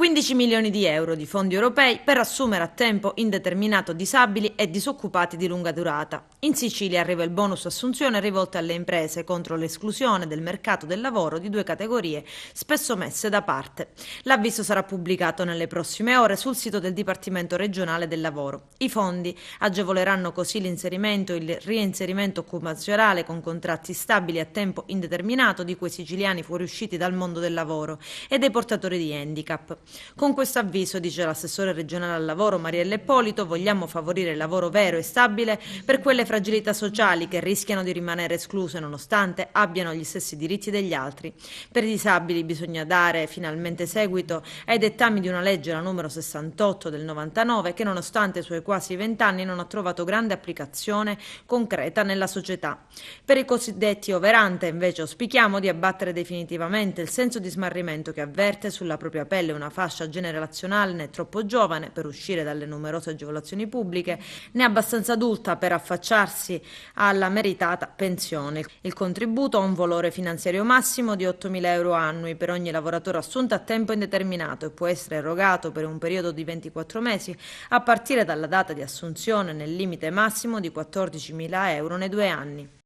15 milioni di euro di fondi europei per assumere a tempo indeterminato disabili e disoccupati di lunga durata. In Sicilia arriva il bonus assunzione rivolto alle imprese contro l'esclusione del mercato del lavoro di due categorie spesso messe da parte. L'avviso sarà pubblicato nelle prossime ore sul sito del Dipartimento regionale del lavoro. I fondi agevoleranno così l'inserimento e il reinserimento occupazionale con contratti stabili a tempo indeterminato di quei siciliani fuoriusciti dal mondo del lavoro e dei portatori di handicap. Con questo avviso, dice l'assessore regionale al lavoro Mariella Ippolito, vogliamo favorire il lavoro vero e stabile per quelle fragilità sociali che rischiano di rimanere escluse nonostante abbiano gli stessi diritti degli altri. Per i disabili bisogna dare finalmente seguito ai dettami di una legge, la numero 68 del 99, che nonostante i suoi quasi 20 anni non ha trovato grande applicazione concreta nella società. Per i cosiddetti overante invece auspichiamo di abbattere definitivamente il senso di smarrimento che avverte sulla propria pelle una fascia generazionale né troppo giovane per uscire dalle numerose agevolazioni pubbliche, né abbastanza adulta per affacciarsi alla meritata pensione. Il contributo ha un valore finanziario massimo di 8.000 euro annui per ogni lavoratore assunto a tempo indeterminato e può essere erogato per un periodo di 24 mesi a partire dalla data di assunzione nel limite massimo di 14.000 euro nei 2 anni.